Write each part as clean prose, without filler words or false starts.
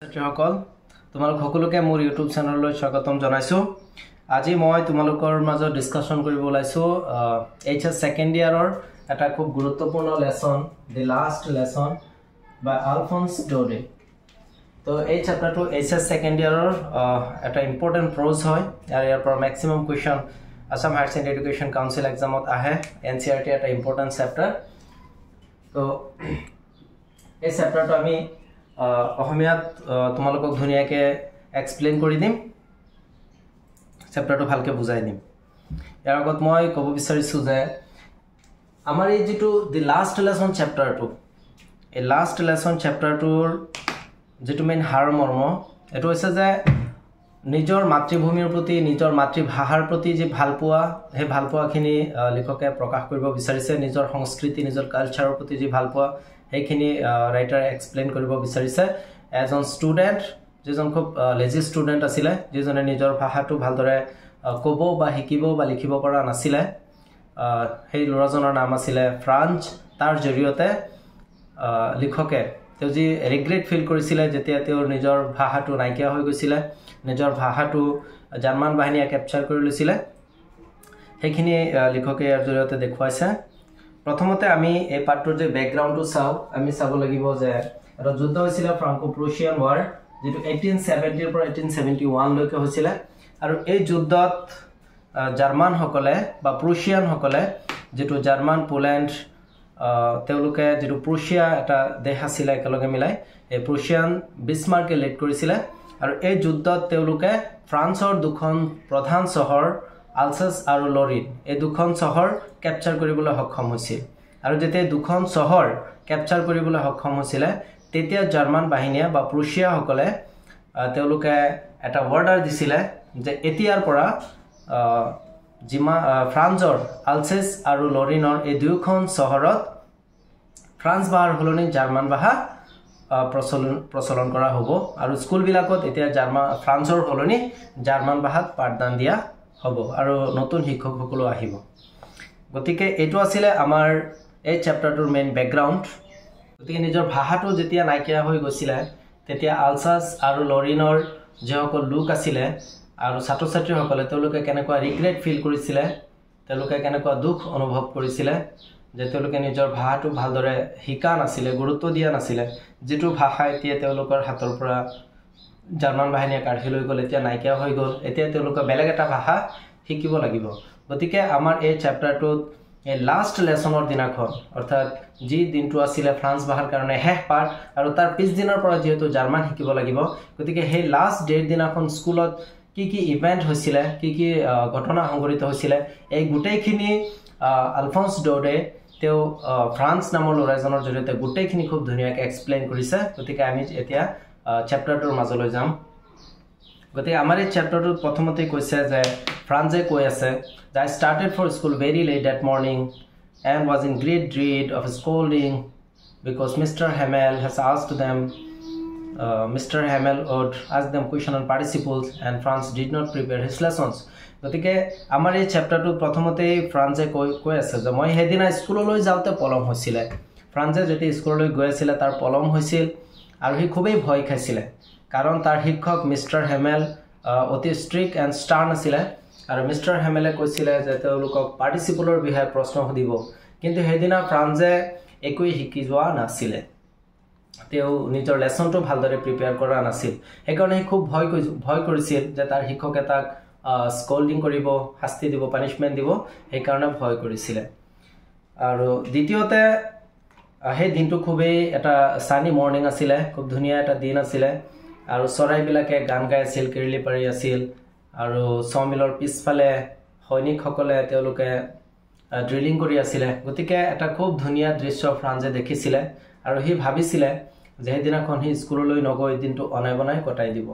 ছাত্ৰীসকল তোমালোক সকলোকে মোৰ ইউটিউব চেনেললৈ স্বাগতম জনাইছো। আজি মই তোমালোকৰ মাজত ডিসকাশন কৰিব ওলাইছো এইচএস সেকেন্ড ইয়াৰৰ এটা খুব গুৰুত্বপূৰ্ণ lesson the last lesson by Alphonse Daudet. তো এই চ্যাপ্টাৰটো এইচএস সেকেন্ড ইয়াৰৰ এটা ইম্পৰ্টেন্ট প্ৰজ হয় আৰু ইয়াৰ পৰা maximum question Assam higher secondary education council এক্সামত আহে। এনসিইআৰটি এটা ইম্পৰ্টেন্ট চ্যাপ্টাৰ। তো এই চ্যাপ্টাৰটো আমি অসমীয়াত তোমালোকক ধুনিয়াকে এক্সপ্লেইন কৰি দিম, চ্যাপ্টাৰটো ভালকে বুজাই দিম। ইয়াৰ আগত মই ক'ব বিচাৰিছো যে আমাৰ এই যেটো দি লাষ্ট লেসন চ্যাপ্টাৰটো, এই লাষ্ট লেসন চ্যাপ্টাৰটোৰ যেটো মেইন হাৰমৰ্ম এটো হৈছে যে নিজৰ মাতৃভূমিৰ প্ৰতি, নিজৰ মাতৃভাষাৰ প্ৰতি যে ভালপোৱা, সেই ভালপোৱাখিনি লিখকে প্ৰকাশ কৰিব বিচাৰিছে। নিজৰ সংস্কৃতি, নিজৰ কালচাৰৰ প্ৰতি যে ভালপোৱা সেইখিনি ৰাইটাৰ এক্সপ্লেইন কৰিব বিচাৰিছে। এজন ষ্টুডেন্ট যেজন খুব লেজি ষ্টুডেন্ট আছিলে, যেজনে নিজৰ ভাষাটো ভালদৰে ক'ব বা শিকিব বা লিখিব পৰা নাছিলে, সেই ল'ৰাজনৰ নাম আছিলে ফ্ৰান্স। তাৰ জৰিয়তে লিখকে তেওঁ যি ৰিগ্ৰেট ফিল কৰিছিলে যেতিয়া তেওঁৰ নিজৰ ভাষাটো নাইকিয়া হৈ গৈছিলে, নিজৰ ভাষাটো জাৰ্মান বাহিনীয়ে কেপচাৰ কৰি লৈছিলে, সেইখিনি লিখকে ইয়াৰ জৰিয়তে দেখুৱাইছে। প্ৰথমতে আমি এই পাৰ্টৰ যে ব্যাকগ্ৰাউণ্ডটো চাও, আমি চাব লাগিব যে এটা যুদ্ধ হৈছিল ফ্ৰাংকো প্ৰুছিয়ান ওয়াৰ, যেটো 1870 ৰ পৰা 1871 লৈকে হৈছিল। আৰু এই যুদ্ধত জাৰ্মান সকলে বা প্ৰুছিয়ান সকলে, যেটো জাৰ্মান পোলেণ্ড তেওঁলোকে যেটো প্ৰুছিয়া এটা দেশ আছিল একেলগে মিলাই, এই প্ৰুছিয়ান বিছমাৰ্কে লিড কৰিছিল। আৰু এই যুদ্ধত তেওঁলোকে ফ্ৰান্সৰ দুখন প্ৰধান চহৰ আলসাছ আৰু লৰিন, এই দুখন চহৰ কেপচাৰ কৰিবলৈ সক্ষম হৈছিল। আৰু যেতিয়া দুখন চহৰ কেপচাৰ কৰিবলৈ সক্ষম হৈছিল, তেতিয়া জাৰ্মান বাহিনীয়ে বা প্ৰুছিয়া সকলে তেওঁলোকে এটা অৰ্ডাৰ দিছিল যে এতিয়াৰ পৰা ফ্ৰান্সৰ আলসাছ আৰু লৰিনৰ এই দুখন চহৰত ফ্ৰান্স ভাষাৰ সলনি জাৰ্মান ভাষা প্ৰচলন কৰা হ'ব। আৰু স্কুলবিলাকত এতিয়া ফ্ৰান্সৰ সলনি জাৰ্মান ভাষাত পাঠদান দিয়া হ'ব আৰু নতুন শিক্ষকসকলো আহিব। গতিকে এইটো আছিলে আমাৰ এই চ্যাপ্টাৰটোৰ মেইন ব্যাকগ্ৰাউণ্ড। গতিকে নিজৰ ভাষাটো যেতিয়া নাইকিয়া হৈ গৈছিল, তেতিয়া আলসাছ আৰু লৰিনৰ যিসকল লোক আছিলে আৰু ছাত্ৰ ছাত্ৰীসকলে তেওঁলোকে কেনেকুৱা ৰিগ্ৰেট ফিল কৰিছিলে, তেওঁলোকে কেনেকুৱা দুখ অনুভৱ কৰিছিলে যে তেওঁলোকে নিজৰ ভাষাটো ভালদৰে শিকা নাছিলে, গুৰুত্ব দিয়া নাছিলে। যেটো ভাষা এতিয়া তেওঁলোকৰ হাতৰ পৰা জাৰ্মান বাহিনীয়ে কাঢ়ি লৈ গ'ল, এতিয়া নাইকিয়া হৈ গ'ল, এতিয়া তেওঁলোকে বেলেগ এটা ভাষা শিকিব লাগিব। গতিকে আমাৰ এই চ্যাপ্টাৰটোত এই লাষ্ট লেসনৰ দিনাখন, অৰ্থাৎ যি দিনটো আছিলে ফ্ৰান্স ভাষাৰ কাৰণে শেষ পাঠ, আৰু তাৰ পিছদিনৰ পৰা যিহেতু জাৰ্মান শিকিব লাগিব, গতিকে সেই লাষ্ট ডেৰ দিনাখন স্কুলত কি কি ইভেন্ট হৈছিলে, কি কি ঘটনা সংঘটিত হৈছিলে, এই গোটেইখিনি আলফন্স ডোডে তেওঁ ফ্ৰান্স নামৰ ল'ৰাজনৰ জৰিয়তে গোটেইখিনি খুব ধুনীয়াকৈ এক্সপ্লেইন কৰিছে। গতিকে আমি এতিয়া চ্যাপ্টাৰটোৰ মাজলৈ যাম। গতিকে আমাৰ এই চ্যাপ্টাৰটোত প্ৰথমতে কৈছে যে ফ্ৰান্সে কৈ আছে যে I started for school very late that morning and was in great dread of scolding because Mr. Hamel has asked them Mr. Hamel would ask them question on participles and France did not prepare his lessons. গতিকে আমাৰ এই চ্যাপ্টাৰটোত প্ৰথমতে ফ্ৰান্সে কৈ আছে যে মই হেদিনা স্কুললৈ যাওঁতে পলম হৈছিল। ফ্ৰান্সে যেতিয়া স্কুললৈ গৈ আছিল তাৰ পলম হৈছিল আৰু সি খুবেই ভয় খাইছিল, কাৰণ তাৰ শিক্ষক মিষ্টাৰ হেমেল অতি ষ্ট্ৰিক্ট এণ্ড ষ্টাৰ্ন আছিলে। আৰু মিষ্টাৰ হেমেলে কৈছিলে যে তেওঁলোকক পাৰ্টিচিপলৰ বিষয়ে প্ৰশ্ন সুধিব, কিন্তু সেইদিনা ফ্ৰান্সে একোৱেই শিকি যোৱা নাছিলে, তেওঁ নিজৰ লেসনটো ভালদৰে প্ৰিপেয়াৰ কৰা নাছিল। সেইকাৰণে সি খুব ভয় কৰিছিল যে তাৰ শিক্ষকে তাক স্কল্ডিং কৰিব, শাস্তি দিব, পানিছমেণ্ট দিব, সেইকাৰণে ভয় কৰিছিলে। আৰু দ্বিতীয়তে সেই দিনটো খুবেই এটা সানি মৰ্নিং আছিলে, খুব ধুনীয়া এটা দিন আছিলে, আৰু চৰাইবিলাকে গান গাই আছিল, কেৰলি পাৰি আছিল, আৰু চমিলৰ পিছফালে সৈনিকসকলে তেওঁলোকে ড্ৰিলিং কৰি আছিলে। গতিকে এটা খুব ধুনীয়া দৃশ্য ফ্ৰান্সে দেখিছিলে, আৰু সি ভাবিছিলে যে সেইদিনাখন সি স্কুললৈ নগৈ দিনটো অনাই বনাই কটাই দিব।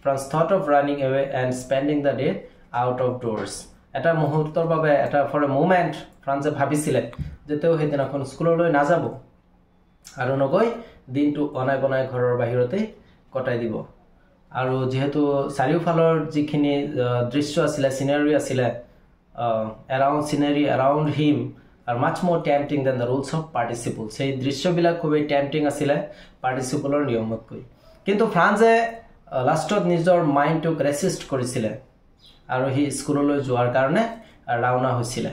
Franz thought of running away and spending the day out of doors. এটা মুহূৰ্তৰ বাবে, এটা ফৰ এ মোমেণ্ট ফ্ৰান্সে ভাবিছিলে যে তেওঁ সেইদিনাখন স্কুললৈ নাযাব আৰু নগৈ দিনটো অনাই বনাই ঘৰৰ বাহিৰতেই কটাই দিব। আৰু যেহেতু চাৰিওফালৰ যিখিনি দৃশ্য আছিলে, সিনাৰি আছিলে, scenery around him are much more tempting than the rules of participles. সেই দৃশ্যবিলাক খুবই টেম্পটিং আছিলে পাৰ্টিসিপলৰ নিয়মতকৈ। কিন্তু ফ্ৰান্সে লাষ্টত নিজৰ মাইণ্ডটোক ৰেচিষ্ট কৰিছিলে আৰু হি স্কুললৈ যোৱাৰ কাৰণে ৰাওনা হৈছিলে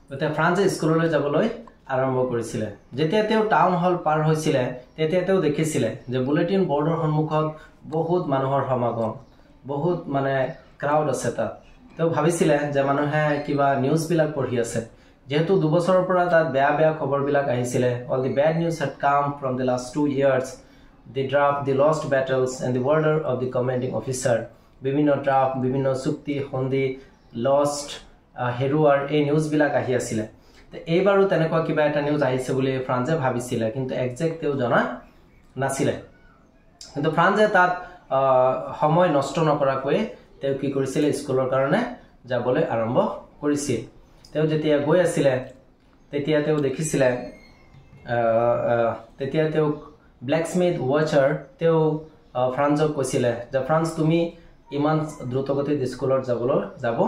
গতে ফ্ৰান্সে স্কুললৈ যাবলৈ আৰম্ভ কৰিছিলে যেতিয়া তেওঁ টাউন হল পাৰ হৈছিলে তেতিয়া তেওঁ দেখিছিলে যে বুলেটিন বৰ্ডৰ সন্মুখত বহুত মানুহৰ সমাগম বহুত মানে ক্ৰাউড আছে তাত তেওঁ ভাবিছিলে যে মানুহে কিবা নিউজ বিলাক পঢ়ি আছে যেহেতু 2 বছৰৰ পৰা তাত বেয়া খবৰ বিলাক আহিছিলে all the bad news had come from the last 2 years the draft the lost battles and the order of the commanding officer বিভিন্ন draft বিভিন্ন চুক্তি সন্ধি lost হেৰুৱাৰ এই নিউজ বিলাক আহি আছিল তে এইবাৰো তেনেকুৱা কিবা এটা নিউজ আহিছে বুলি ফ্ৰান্সে ভাবিছিলে কিন্তু এক্সাক্ট তেওঁ জনা নাছিলে কিন্তু ফ্ৰান্সে তাত সময় নষ্ট নকৰাকৈ তেওঁ কি কৰিছিল স্কুলৰ কাৰণে যাবলৈ আৰম্ভ কৰিছিল তেওঁ যেতিয়া গৈ আছিল তেতিয়া তেওঁ দেখিছিলে তেতিয়া তেওঁ ব্ল্যাকস্মিথ ওয়াচাৰ তেওঁ ফ্ৰান্সক কৈছিল যে ফ্ৰান্স তুমি ইমান দ্ৰুতগতিত স্কুলত যাব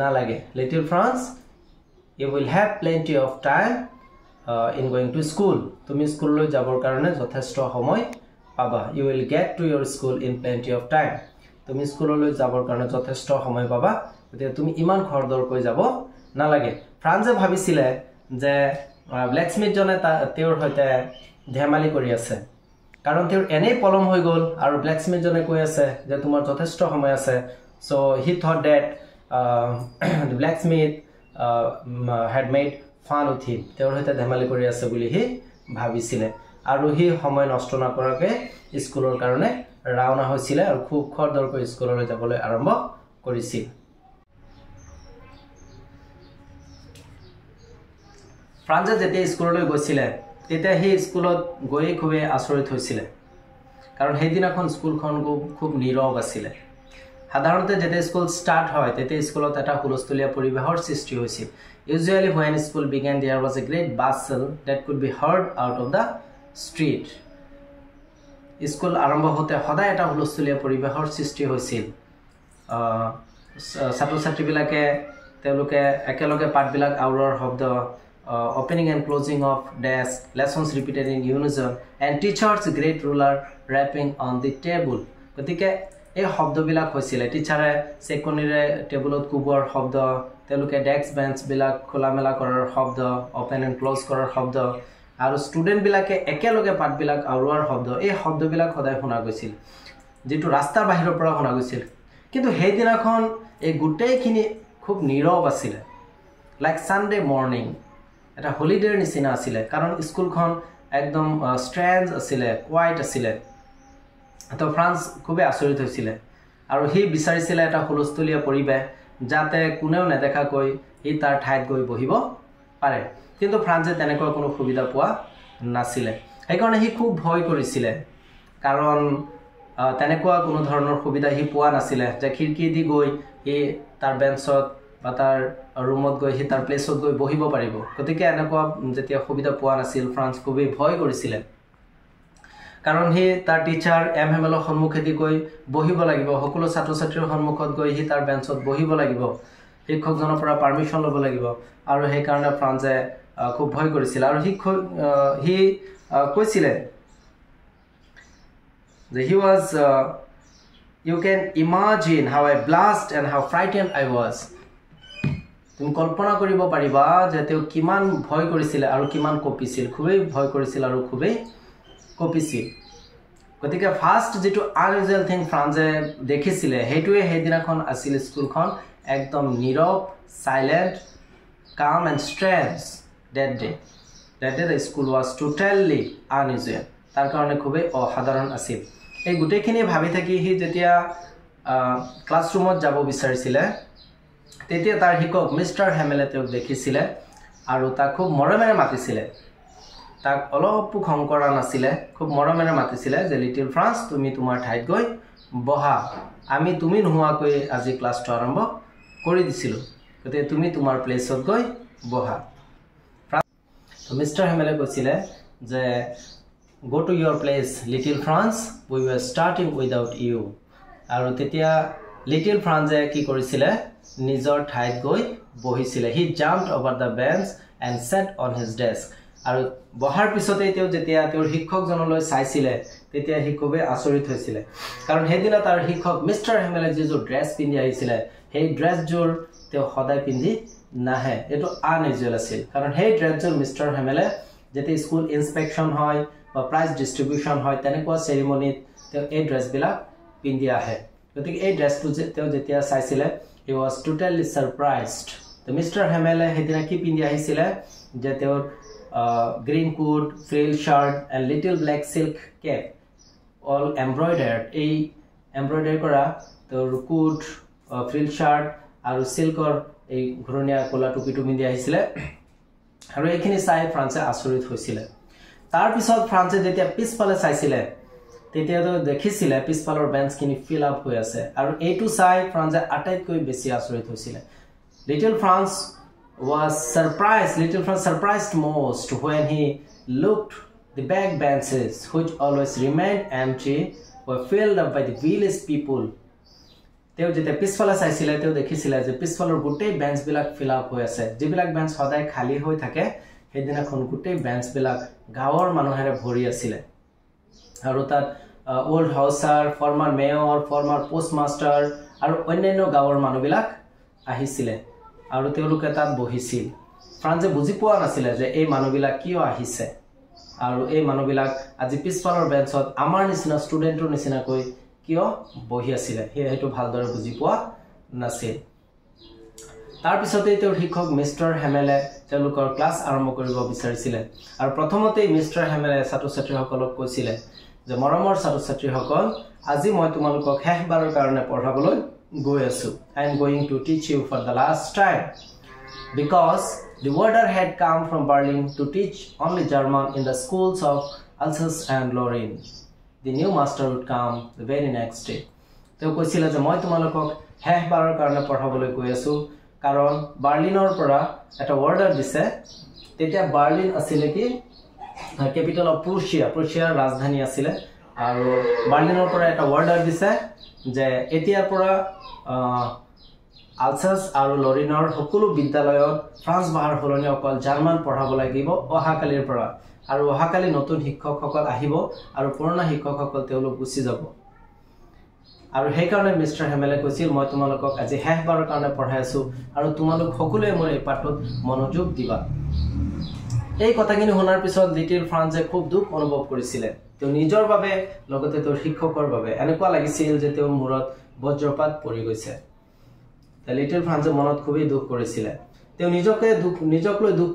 না লাগে little France you will have plenty of time in going to school তুমি স্কুললৈ যাবৰ কাৰণে যথেষ্ট সময় পাবা you will get to your school in plenty of time তুমি স্কুললৈ যাবৰ কাৰণে যথেষ্ট সময় পাবা গতিকে তুমি ইমান খৰদৰকৈ যাব না লাগে ফ্ৰান্সে ভাবিছিলে যে ব্ল্যাকস্মিথ জনে তেওঁৰ হৈতে ধেমালি কৰি আছে কাৰণ তেওঁৰ এনে পলম হৈ গল আৰু ব্ল্যাকস্মিথ জনে কৈ আছে যে তোমাৰ যথেষ্ট সময় আছে so he thought that the blacksmith had made fun with him তেওঁৰ হৈতে ধেমালি কৰি আছে বুলি হি ভাবিছিলে আৰু হি সময় নষ্ট নকৰাকৈ স্কুলৰ কাৰণে ৰাওনা হৈছিল আৰু খুব খৰদৰকৈ স্কুললৈ যাবলৈ আৰম্ভ কৰিছিল ফ্ৰান্সে যেতিয়া স্কুললৈ গৈছিল তেতিয়া হি স্কুলত গৈ খুবে আচৰিত হৈছিল কাৰণ সেইদিনাখন স্কুলখন খুব নীৰৱ আছিল সাধাৰণতে যেতিয়া স্কুল স্টাৰ্ট হয় তেতিয়া স্কুলত এটা হুলস্থুলীয়া পৰিবেশৰ সৃষ্টি হৈছিল usually when school began there was a great bustle that could be heard out of the street school আৰম্ভ হতে সদায় এটা হুলস্থুলীয়া পৰিবেশৰ সৃষ্টি হৈছিল ছাত্ৰ-ছাত্ৰী বিলাকে তেওঁলোকে একেলগে পাঠবিলাক আউৰৰ শব্দ opening and closing of desk lessons repeated in unison and teachers great ruler rapping on the table গতিকে এই শব্দবিলাক হৈছিল টিচাৰে সেকনিৰে টেবুলত কুবৰ শব্দ তেওঁলোকে ডেস্ক বেঞ্চ বিলাক খোলামেলা কৰাৰ শব্দ ওপেন এণ্ড ক্লোজ কৰাৰ শব্দ আৰু ষ্টুডেন্ট বিলাকে একেলগে পাঠবিলাক আউৰোৱাৰ শব্দ এই শব্দবিলাক সদায় শুনা গৈছিল যেটো ৰাস্তাৰ বাহিৰৰ পৰা শুনা গৈছিল কিন্তু সেই দিনাখন এই গুটেইখিনি খুব নীৰৱ আছিল লাইক সানডে মৰ্নিং এটা হলিডেৰ নিচিনা আছিল কাৰণ স্কুলখন একদম ষ্ট্ৰেঞ্জ আছিল কোৱাইট আছিল তো ফ্ৰান্স খুবে আচৰিত হৈছিল আৰু হি বিচাৰিছিল এটা হুলস্থুলীয়া পৰিবেশ যাতে কোনেও নেদেখাকৈ হি তাৰ ঠাইত গৈ বহিব পাৰে কিন্তু ফ্ৰান্সে তেনেকুৱা কোনো সুবিধা পোৱা নাছিল সেইকাৰণে হি খুব ভয় কৰিছিল কাৰণ তেনেকুৱা কোনো ধৰণৰ সুবিধা হি পোৱা নাছিল যে খিৰকি দি গৈ হি তাৰ বেঞ্চত বা তাৰ ৰুমত গৈ হি তাৰ প্লেছত গৈ বহিব পাৰিব গতিকে এনেকুৱা যেতিয়া সুবিধা পোৱা নাছিল ফ্ৰান্স খুবেই ভয় কৰিছিল কাৰণ হি তাৰ টিচাৰ এমএমএলৰ সন্মুখেদি গৈ বহিব লাগিব সকলো ছাত্ৰ-ছাত্ৰীৰ সন্মুখত গৈ হি তাৰ বেঞ্চত বহিব লাগিব শিক্ষকজনৰ পৰা পাৰমিশন ল'ব লাগিব আৰু সেই কাৰণে ফ্ৰান্সে খুব ভয় কৰিছিল আৰু হি কৈছিল যে he was you can imagine how I blushed and how frightened I was তুমি কল্পনা কৰিব পাৰিবা যে তেওঁ কিমান ভয় কৰিছিল আৰু কিমান কঁপিছিল খুবেই ভয় কৰিছিল আৰু খুবেই কপিছিল গতিকে ফাৰ্স্ট যেটো আনইউজুৱেল থিং ফ্ৰান্সে দেখিছিল হেইটোৱে হেদিনাখন আছিল স্কুলখন একদম নীৰৱ silent calm and strange that day the school was totally unusual তাৰ কাৰণে খুবেই অসাধাৰণ আছিল এই গুটেখিনি ভাবি থাকি হি যেতিয়া ক্লাছৰুমত যাব বিচাৰিছিল তেতিয়া তাৰ শিক্ষক মিস্টাৰ হেমেলে তেওঁক দেখিছিল আৰু তাক খুব মৰমেৰে মাতিছিল তাক অলপ খং কৰা নাছিল খুব মৰমেৰে মাতিছিল যে লিটল ফ্ৰান্স তুমি তোমাৰ ঠাইত গৈ বহা আমি তুমি নোহোৱাকৈ আজি ক্লাছটো আৰম্ভ কৰি দিছিল গতে তুমি তোমাৰ প্লেছত গৈ বহা তো মিস্টাৰ হেমেলে কৈছিল যে go to your place little France we were starting without you আৰু তেতিয়া লিটল ফ্ৰান্সে কি কৰিছিল নিজৰ ঠাইত গৈ বহিছিল he jumped over the bench and sat on his desk আৰু বহাৰ পিছতে তেওঁ যেতিয়া তেওঁৰ শিক্ষকজনলৈ চাইছিল তেতিয়া হি খুবেই আচৰিত হৈছিল কাৰণ হেদিনা তাৰ শিক্ষক মিস্টাৰ হেমেলে যে ড্ৰেছ পিন্ধি আহিছিল সেই ড্ৰেছযোৰ তেওঁ সদায় পিন্ধি নাহে এটো আনইউজুৱেল আছিল কাৰণ সেই ড্ৰেছযোৰ মিস্টাৰ হেমেলে যেতে স্কুল ইনস্পেকশন হয় বা প্ৰাইজ ডিস্ট্ৰিবিউশন হয় তেনেকুৱা সেৰেমনিত তেওঁ এই ড্ৰেছবিলাক পিন্ধি আহে গতিকে এই ড্ৰেছটো তেওঁ যেতিয়া চাইছিল he was totally surprised the Mr. Hamele hedina ki pindi ahisile je teur green coat frill shirt and little black silk cap all embroidered ei embroidery kora teur coat frill shirt aru silkor ei ghoronia kola topi tu pindi ahisile aru ekhini sai France asorit hoisile tar pisot France jetia pispale saisile তেতিয়া তো দেখিছিল পিছফালৰ bench কিনি fill up হৈ আছে আৰু এইটো চাই ফ্ৰান্সে আটাইতকৈ বেছি আচৰিত হৈছিল little France was surprised most when he looked the back benches which always remained empty were filled up by the village people তেওঁ যেতিয়া পিছফালে চাইছিল তেওঁ দেখিছিল যে পিছফালৰ গোটেই বেঞ্চ বিলাক ফিল আপ হৈ আছে যিবিলাক বেঞ্চ সদায় খালি হৈ থাকে সেইদিনাখন গোটেই বেঞ্চ বিলাক গাঁৱৰ মানুহৰে ভৰি আছিল আৰু তাত ওল্ড হাউসাৰ ফৰ্মাৰ মেয়ৰ ফৰ্মাৰ পোষ্টমাস্টাৰ আৰু অন্যান্য গাঁৱৰ মানুহবিলাক আহিছিল আৰু তেওঁলোকে তাত বহিছিল ফ্ৰান্সে বুজি পোৱা নাছিল যে এই মানুহবিলাক কিয় আহিছে আৰু এই মানুহবিলাক আজি পিছফালৰ বেঞ্চত আমাৰ নিচিনা ষ্টুডেণ্টৰ নিচিনাকৈ কিয় বহি আছিল হেতু ভালদৰে বুজি পোৱা নাছিল তাৰ পিছতে তেওঁৰ শিক্ষক মিস্টাৰ হেমেলে তেওঁলোকৰ ক্লাছ আৰম্ভ কৰিব বিচাৰিছিল আৰু প্ৰথমতে মিস্টাৰ হেমেলে ছাত্ৰ-ছাত্ৰীসকলক কৈছিল যে মৰমৰ ছাত্ৰ-ছাত্ৰীসকল আজি মই তোমালোকক শেষবাৰৰ কাৰণে পঢ়াবলৈ গৈ আছো I am going to teach you for the last time because the order had come from Berlin to teach only German in the schools of Alsace and Lorraine the new master would come the very next day তেওঁ কৈছিল যে মই তোমালোকক শেষবাৰৰ কাৰণে পঢ়াবলৈ গৈ আছো কাৰণ বাৰ্লিনৰ পৰা এটা অৰ্ডাৰ দিছে তেতিয়া বাৰ্লিন আছিল কি ক্যাপিটাল অফ প্ৰুছিয়াৰ ৰাজধানী আছিল আৰু বাৰ্লিনৰ পৰা এটা অৰ্ডাৰ দিছে যে এতিয়াৰ পৰা আলসাছ আৰু লৰিনৰ সকলো বিদ্যালয়ত ফ্ৰান্স ভাষাৰ সলনি অকল জাৰ্মান পঢ়াব লাগিব অহাকালিৰ পৰা আৰু অহাকালি নতুন শিক্ষকসকল আহিব আৰু পুৰণা শিক্ষকসকল তেওঁলোক গুচি যাব আৰু সেই কাৰণে মিস্টাৰ হেমেলে কৈছিল মই তোমালোকক আজি শেষবাৰৰ কাৰণে পঢ়াই আছো আৰু তোমালোক সকলোৱে মোৰ এই পাঠত মনোযোগ দিবা এই কথাখিনি শুনাৰ পিছত লিটল ফ্ৰান্সে খুব দুখ অনুভৱ কৰিছিল তেওঁ নিজৰ বাবে লগতে তেওঁৰ শিক্ষকৰ বাবে এনেকুৱা লাগিছিল যে তেওঁৰ মূৰত বজ্ৰপাত পৰি গৈছে লিটল ফ্ৰান্সে মনত খুবেই দুখ কৰিছিল তেওঁ নিজকলৈ দুখ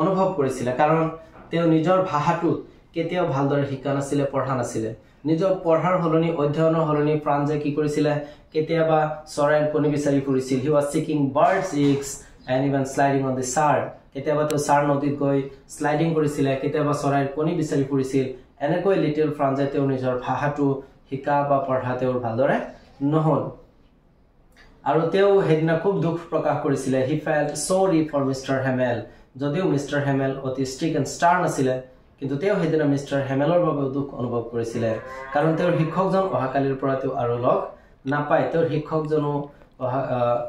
অনুভৱ কৰিছিল কাৰণ তেওঁ নিজৰ ভাষাটো কেতিয়াও ভালদৰে শিকা নাছিল পঢ়া নাছিল নিজৰ পঢ়াৰ হলনি অধ্যয়নৰ হলনি ফ্ৰান্সে কি কৰিছিল কেতিয়াবা চৰাইৰ কণী বিচাৰি ফুৰিছিল he was seeking birds eggs and even sliding on the Sar কেতিয়াবা তো সাৰ নদীত গৈ স্লাইডিং কৰিছিল কেতিয়াবা চৰাইৰ কণী বিচাৰি ফুৰিছিল এনেকৈ লিটল ফ্ৰান্সে তেওঁ নিজৰ ভাষাটো শিকা বা পঢ়া তেওঁৰ ভালদৰে নহল আৰু তেওঁ হেদিনা খুব দুখ প্ৰকাশ কৰিছিল he felt sorry for Mr. Hamel যদিও মিস্টাৰ হেমেল অতি ষ্ট্ৰিক্ট এণ্ড ষ্টাৰ্ন আছিল কিন্তু তেওঁ হেদিনা মিস্টাৰ হেমেলৰ বাবে দুখ অনুভৱ কৰিছিল কাৰণ তেওঁৰ শিক্ষকজন অহাকালিৰ পৰা তেওঁ আৰু লগ নাপায় তেওঁৰ শিক্ষকজনো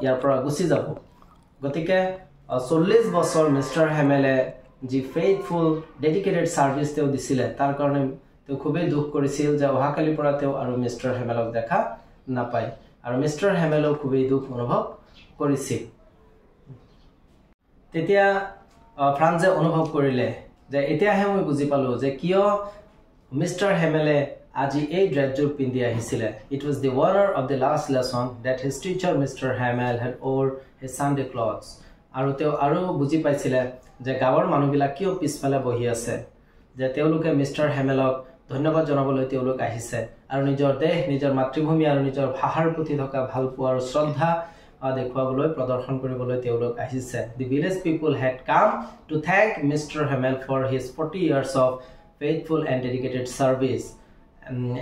ইয়াৰ পৰা গুচি যাব গতিকে 40 বছৰ মিস্টাৰ হেমেলে যি ফেইথফুল ডেডিকেটেড সাৰ্ভিস তেওঁ দিছিল তাৰ কাৰণে তেওঁ খুবেই দুখ কৰিছিল যে অহাকালিৰ পৰা তেওঁ আৰু মিস্টাৰ হেমেলক দেখা নাপায় আৰু মিস্টাৰ হেমেলও খুবেই দুখ অনুভৱ কৰিছিল তেতিয়া ফ্ৰান্সে অনুভৱ কৰিলে যে এতিয়াহে মই বুজি পালো যে কিয় মিস্টাৰ হেমেলে আজি এই ড্ৰেছযোৰ পিন্ধি আহিছিল it was the honor of the last lesson that his teacher Mr. Hamel had wore his Sunday clothes আৰু তেওঁ আৰু বুজি পাইছিল যে গাঁৱৰ মানুহবিলাক কিয় পিছফালে বহি আছে যে তেওঁলোকে মিস্টাৰ হেমেলক ধন্যবাদ জনাবলৈ তেওঁলোক আহিছে আৰু নিজৰ দেশ নিজৰ মাতৃভূমি আৰু নিজৰ ভাষাৰ প্ৰতি থকা ভালপোৱা আৰু শ্ৰদ্ধা দেখুৱাবলৈ প্ৰদৰ্শন কৰিবলৈ তেওঁলোক আহিছে the village people had come to thank Mr. Hamel for his 40 years of faithful and dedicated service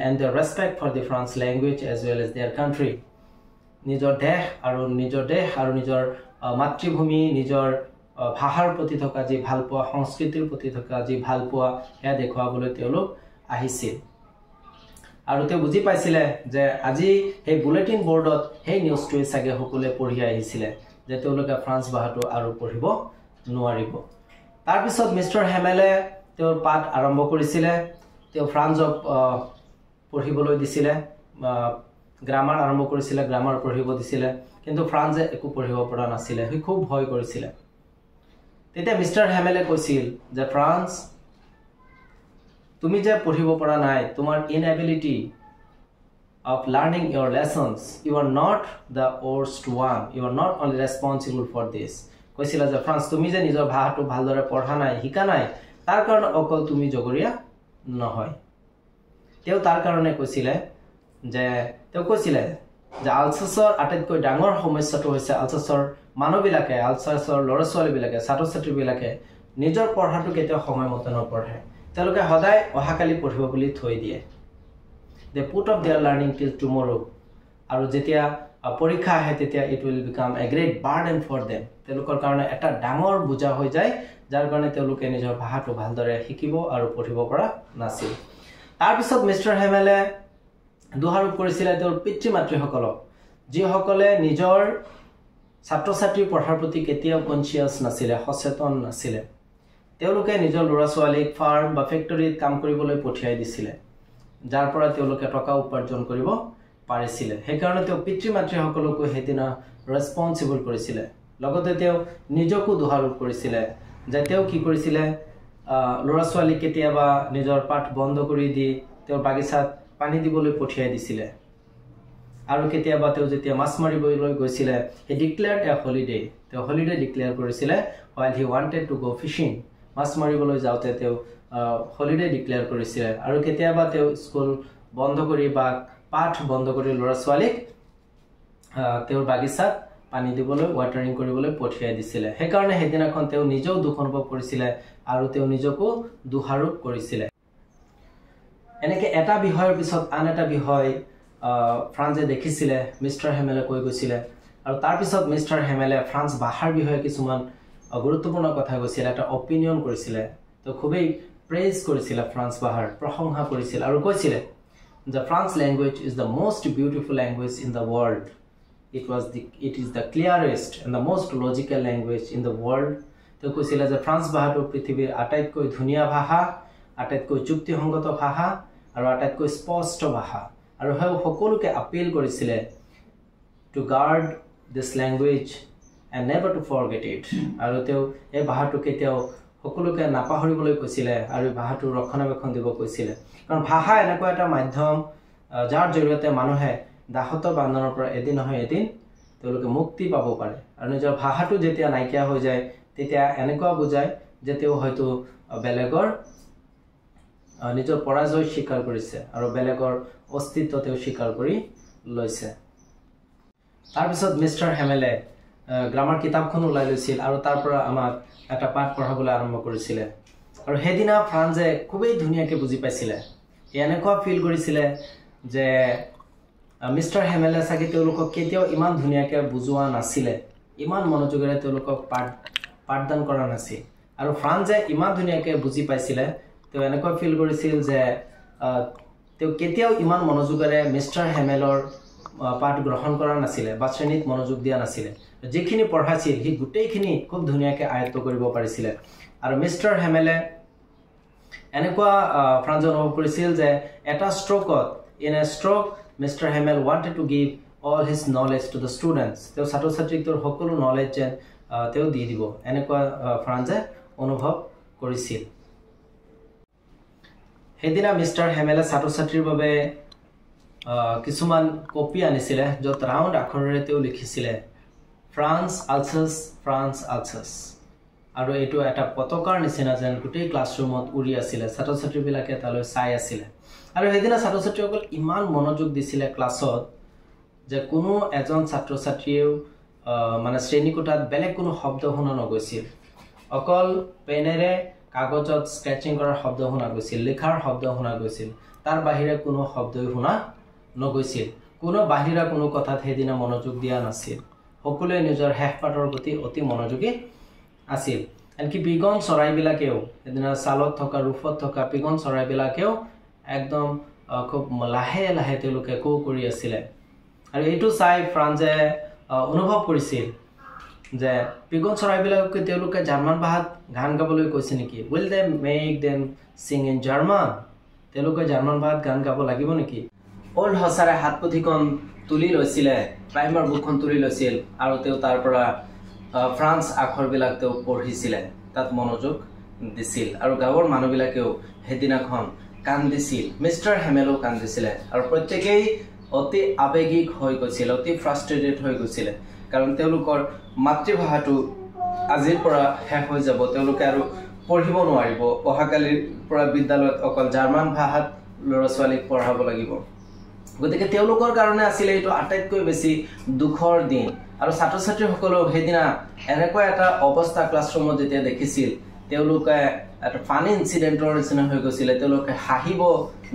and their respect for the French language as well as their country নিজৰ দেশ আৰু নিজৰ মাতৃভূমি নিজৰ ভাষাৰ প্ৰতি থকা যি ভালপোৱা সংস্কৃতিৰ প্ৰতি থকা যি ভালপোৱা এয়া দেখুৱাবলৈ তেওঁলোক আহিছিল আৰু তেওঁ বুজি পাইছিল যে আজি এই বুলেটিন বোৰ্ডত এই নিউজটোৱে সাগে সকলে পঢ়ি আহিছিল যে তেওঁলোকে ফ্ৰান্স ভাষাটো আৰু পঢ়িব নোৱাৰিব তাৰ পিছত মিস্টাৰ হেমেলে তেওঁৰ পাঠ আৰম্ভ কৰিছিল তেওঁ ফ্ৰান্সক পঢ়িবলৈ দিছিলে গ্ৰামাৰ আৰম্ভ কৰিছিলে গ্ৰামাৰ পঢ়িব দিছিলে কিন্তু ফ্ৰান্সে একো পঢ়িব পৰা নাছিলে সি খুব ভয় কৰিছিলে তেতিয়া মিষ্টাৰ হেমেলে কৈছিল যে ফ্ৰান্স তুমি যে পঢ়িব পৰা নাই তোমাৰ inability of learning your lessons you are not the worst one you are not only responsible for this কৈছিল যে ফ্ৰান্স তুমি যে নিজৰ ভাষাটো ভালদৰে পঢ়া নাই শিকা নাই তাৰ কাৰণ অকল তুমি জগৰীয়া নহয় তেওঁ তাৰ কাৰণে কৈছিল যে আলছাছৰ আটাইতকৈ ডাঙৰ সমস্যাটো হৈছে আলছাছৰ মানুহবিলাকে আলছাছৰ ল'ৰা-ছোৱালীবিলাকে ছাত্ৰ-ছাত্ৰীবিলাকে নিজৰ পঢ়াটো কেতিয়াও সময়মতে নপঢ়ে তেওঁলোকে সদায় অহাকালি পঢ়িব বুলি থৈ দিয়ে they put off their learning till tomorrow আৰু যেতিয়া পৰীক্ষা আহে তেতিয়া it will become a great burden for them তেওঁলোকৰ কাৰণে এটা ডাঙৰ বোজা হৈ যায় যাৰ কাৰণে তেওঁলোকে নিজৰ ভাষাটো ভালদৰে শিকিব আৰু পঢ়িব পৰা নাছিল তাৰ পিছত মিষ্টাৰ হেমেলে দোহাৰোপ কৰিছিল তেওঁৰ পিতৃ-মাতৃসকলক যিসকলে নিজৰ ছাত্ৰ-ছাত্ৰীৰ পঢ়াৰ প্ৰতি কেতিয়াও কনচিয়াছ নাছিলে সচেতন নাছিলে তেওঁলোকে নিজৰ ল'ৰা-ছোৱালীক ফাৰ্ম বা ফেক্টৰীত কাম কৰিবলৈ পঠিয়াই দিছিলে যাৰ পৰা তেওঁলোকে টকা উপাৰ্জন কৰিব পাৰিছিল সেইকাৰণে তেওঁ পিতৃ-মাতৃসকলকো হেদিনা ৰেসপন্সিবল কৰিছিল লগতে তেওঁ নিজকো দোহাৰোপ কৰিছিল যে তেওঁ কি কৰিছিল ল'ৰা-ছোৱালী কেতিয়াবা নিজৰ পাঠ বন্ধ কৰি দি তেওঁৰ বাগিচাত পানী দিবলৈ পঠিয়াই দিছিল আৰু কেতিয়াবা তেওঁ যেতিয়া মাছ মাৰিবলৈ গৈছিল he declared a holiday তেওঁ হলিডে ডিক্লেয়াৰ কৰিছিল while he wanted to go fishing মাছ মাৰিবলৈ যাওঁতে তেওঁ হলিডে ডিক্লেয়াৰ কৰিছিল আৰু কেতিয়াবা তেওঁ স্কুল বন্ধ কৰি বা পাঠ বন্ধ কৰি ল'ৰা-ছোৱালীক তেওঁৰ বাগিচাত পানী দিবলৈ ওয়াটাৰিং কৰিবলৈ পঠিয়াই দিছিল সেইকাৰণে হেদিনাখন তেওঁ নিজেও দুখ অনুভৱ কৰিছিল আৰু তেওঁ নিজকো দোহাৰোপ কৰিছিল এনেকে এটা বিষয়ৰ পিছত আন এটা বিষয় ফ্ৰান্সে দেখিছিল মিষ্টাৰ হেমেলে কৈ গৈছিল আৰু তাৰ পিছত মিষ্টাৰ হেমেলে ফ্ৰান্স ভাষাৰ বিষয়ে কিছুমান গুৰুত্বপূৰ্ণ কথা কৈছিল এটা অপিনিয়ন কৰিছিল তো খুবেই প্ৰেজ কৰিছিল ফ্ৰান্স ভাষাৰ প্ৰশংসা কৰিছিল আৰু কৈছিল the French language is the most beautiful language in the world it is the clearest and the most logical language in the world তো কৈছিল যে ফ্ৰান্স ভাষাটো পৃথিৱীৰ আটাইতকৈ ধুনীয়া ভাষা আটাইতকৈ যুক্তিসংগত ভাষা আৰু আটাইতকৈ স্পষ্ট ভাষা আৰু সকলোকে আপিল কৰিছিল to guard this language and never to forget it আৰু তেওঁ এই ভাষাটো কেতিয়াও সকলোকে নাপাহৰিবলৈ কৈছিল আৰু ভাষাটো ৰক্ষণাবেক্ষণ দিব কৈছিল কাৰণ ভাষা এনেকুৱা এটা মাধ্যম যাৰ জৰিয়তে মানুহে দাসত্ব বান্ধনৰ পৰা এদিন নহয় এদিন তেওঁলোকে মুক্তি পাব পাৰে আৰু নিজৰ ভাষাটো যেতিয়া নাইকিয়া হৈ যায় তেতিয়া এনেকুৱা বুজায় যে তেওঁ হয়তো বেলেগৰ নিজৰ পৰাজয় স্বীকাৰ কৰিছে আৰু বেলেগৰ অস্তিত্ব তেওঁ স্বীকাৰ কৰি লৈছে তাৰ পিছত মিষ্টাৰ হেমেলে গ্ৰামাৰ কিতাপখন ওলাই লৈছিল আৰু তাৰ পৰা আমাক এটা পাঠ পঢ়াবলৈ আৰম্ভ কৰিছিল আৰু হেদিনা ফ্ৰান্সে খুবেই ধুনীয়াকৈ বুজি পাইছিল এনেকুৱা ফিল কৰিছিল যে মিষ্টাৰ হেমেলে চাগে তেওঁলোকক কেতিয়াও ইমান ধুনীয়াকৈ বুজোৱা নাছিল ইমান মনোযোগেৰে তেওঁলোকক পাঠদান কৰা নাছিল আৰু ফ্ৰান্সে ইমান ধুনীয়াকৈ বুজি পাইছিল তেওঁ এনেকুৱা ফিল কৰিছিল যে তেওঁ কেতিয়াও ইমান মনোযোগেৰে মিষ্টাৰ হেমেলৰ পাঠ গ্ৰহণ কৰা নাছিল বা শ্ৰেণীত মনোযোগ দিয়া নাছিল যিখিনি পঢ়াইছিল সি গোটেইখিনি খুব ধুনীয়াকৈ আয়ত্ত কৰিব পাৰিছিল আৰু মিষ্টাৰ হেমেলে এনেকুৱা ফ্ৰান্সে অনুভৱ কৰিছিল যে এটা ষ্ট্ৰোকত in a stroke mister Hamel wanted to give all his knowledge to the students তেওঁ ছাত্ৰ-ছাত্ৰীক তেওঁৰ সকলো নলেজ তেওঁ দি দিব এনেকুৱা ফ্ৰান্সে অনুভৱ কৰিছিল হেদিনা মিষ্টাৰ হেমেলে ছাত্ৰ-ছাত্ৰীৰ বাবে কিছুমান কপি আনিছিল য'ত ৰাউণ্ড আখৰেৰে তেওঁ লিখিছিল ফ্ৰান্স আলছাছ আৰু এইটো এটা পতাকাৰ নিচিনা যেন গোটেই ক্লাছৰুমত উৰি আছিল ছাত্ৰ-ছাত্ৰীবিলাকে তালৈ চাই আছিল আৰু সেইদিনা ছাত্ৰ-ছাত্ৰীসকল ইমান মনোযোগ দিছিল ক্লাছত যে কোনো এজন ছাত্ৰ-ছাত্ৰীয়েও মানে শ্ৰেণীকোঠাত বেলেগ কোনো শব্দ শুনা নগৈছিল অকল পেনেৰে কাগজত স্কেচিং কৰাৰ শব্দ শুনা গৈছিল লিখাৰ শব্দ শুনা গৈছিল তাৰ বাহিৰে কোনো শব্দই শুনা নগৈছিল কোনো বাহিৰা কোনো কথাত সেইদিনা মনোযোগ দিয়া নাছিল সকলোৱে নিজৰ শেষ পাঠৰ প্ৰতি অতি মনোযোগী আছিল আনকি পিগন চৰাইবিলাকেও সেইদিনা চালত থকা ৰূফত থকা পিগন চৰাইবিলাকেও একদম খুব লাহে লাহে তেওঁলোকে কৌ কৰি আছিল আৰু এইটো চাই ফ্ৰান্সে অনুভৱ কৰিছিল যে পিগন চৰাইবিলাককে তেওঁলোকে জাৰ্মান ভাষাত গান গাবলৈ কৈছে নেকি will they make them sing in German তেওঁলোকে জাৰ্মান ভাষাত গান গাব লাগিব নেকি ওল্ড হছাৰে হাতপুথিখন তুলি লৈছিলে প্ৰাইমাৰ বুকখন তুলি লৈছিল আৰু তেওঁ তাৰ পৰা ফ্ৰান্স আখৰবিলাক তেওঁ পঢ়িছিলে তাত মনোযোগ দিছিল আৰু গাঁৱৰ মানুহবিলাকেও হেদিনাখন কান্দিছিল মিষ্টাৰ হেমেলো কান্দিছিলে আৰু প্ৰত্যেকেই অতি আবেগিক হৈ গৈছিল অতি ফ্ৰাষ্ট্ৰেটেড হৈ গৈছিল কাৰণ তেওঁলোকৰ মাতৃভাষাটো আজিৰ পৰা শেষ হৈ যাব তেওঁলোকে আৰু পঢ়িব নোৱাৰিব অহাকালিৰ পৰা বিদ্যালয়ত অকল জাৰ্মান ভাষাত ল'ৰা ছোৱালীক পঢ়াব লাগিব গতিকে তেওঁলোকৰ কাৰণে আছিল এইটো আটাইতকৈ বেছি দুখৰ দিন আৰু ছাত্ৰ ছাত্ৰীসকলেও সেইদিনা এনেকুৱা এটা অৱস্থা ক্লাছৰুমত যেতিয়া দেখিছিল তেওঁলোকে এটা ফানি ইনচিডেণ্টৰ নিচিনা হৈ গৈছিলে তেওঁলোকে হাঁহিব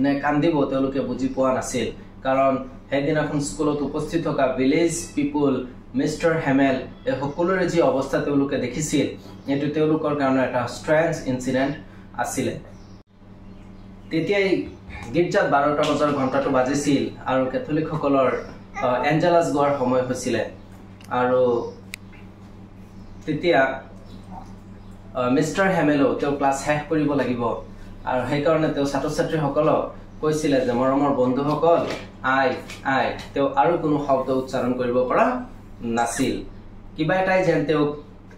নে কান্দিব তেওঁলোকে বুজি পোৱা নাছিল কাৰণ সেইদিনাখন স্কুলত উপস্থিত থকা ভিলেজ পিপুল মিষ্টাৰ হেমেল এই সকলোৰে যি অৱস্থা তেওঁলোকে দেখিছিল এইটো তেওঁলোকৰ কাৰণে এটা ষ্ট্ৰেঞ্জ ইনচিডেণ্ট আছিলে তেতিয়াই গীৰ্জাত 12টা বজাৰ ঘণ্টাটো বাজিছিল আৰু কেথলিকসকলৰ এঞ্জেলাছ গোৱাৰ সময় হৈছিলে আৰু তেতিয়া মিষ্টাৰ হেমেলো তেওঁ ক্লাছ শেষ কৰিব লাগিব আৰু সেইকাৰণে তেওঁ ছাত্ৰ ছাত্ৰীসকলক কৈছিলে যে মৰমৰ বন্ধুসকল আই আই তেওঁ আৰু কোনো শব্দ উচ্চাৰণ কৰিব পৰা নাছিল কিবা এটাই যেন তেওঁক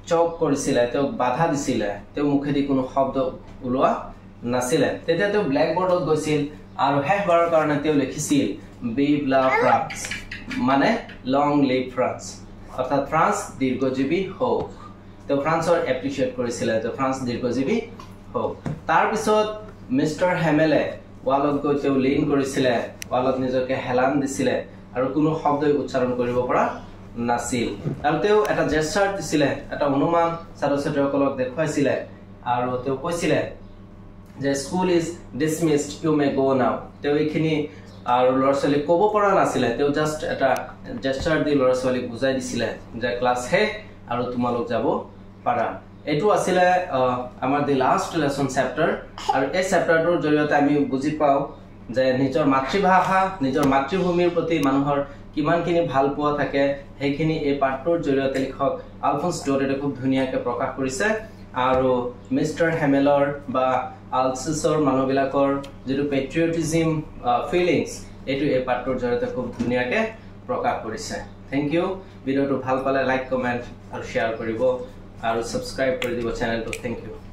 চক কৰিছিলে তেওঁক বাধা দিছিলে তেওঁ মুখেদি কোনো শব্দ ওলোৱা নাছিলে তেতিয়া তেওঁ ব্লেকবোৰ্ডত গৈছিল আৰু শেষবাৰৰ কাৰণে তেওঁ লিখিছিল বিভ লা ফ্ৰান্স মানে লং লিভ ফ্ৰান্স অৰ্থাৎ ফ্ৰান্স দীৰ্ঘজীৱী হওক তেওঁ ফ্ৰান্সৰ এপ্ৰিচিয়েট কৰিছিলে যে ফ্ৰান্স দীৰ্ঘজীৱী হওক তাৰপিছত মিষ্টাৰ হেমেলে ৱালত গৈ তেওঁ লিন কৰিছিলে ৱালত নিজকে হেলান দিছিলে আৰু কোনো শব্দই উচ্চাৰণ কৰিব পৰা নাছিল আৰু তেওঁ এটা জেষ্টাৰ দিছিলে এটা অনুমান ছাত্ৰ ছাত্ৰীসকলক দেখুৱাইছিলে আৰু তেওঁ কৈছিলে যে school is dismissed you may গো নাও তেওঁ এইখিনি আৰু ল'ৰা ছোৱালীক ক'ব পৰা নাছিলে তেওঁ জাষ্ট এটা জেষ্টাৰ দি ল'ৰা ছোৱালীক বুজাই দিছিলে যে ক্লাছ শেষ আৰু তোমালোক যাব পাৰা এইটো আছিলে আমাৰ দি লাষ্ট লেসন চেপ্টাৰ আৰু এই চেপ্টাৰটোৰ জৰিয়তে আমি বুজি পাওঁ যে নিজৰ মাতৃভাষা নিজৰ মাতৃভূমিৰ প্ৰতি মানুহৰ কিমানখিনি ভাল পোৱা থাকে সেইখিনি এই পাঠটোৰ জৰিয়তে লিখক আলফন্স ডৰেটে খুব ধুনীয়াকৈ প্ৰকাশ কৰিছে আৰু মিষ্টাৰ হেমেলৰ বা আলছেছৰ মানুহবিলাকৰ যিটো পেট্ৰিয়টিজম ফিলিংছ এইটো এই পাঠটোৰ জৰিয়তে খুব ধুনীয়াকৈ প্ৰকাশ কৰিছে থেংক ইউ ভিডিঅ'টো ভাল পালে লাইক কমেণ্ট আৰু শ্বেয়াৰ কৰিব আৰু সাবস্ক্ৰাইব কৰি দিব চেনেলটো থেংক ইউ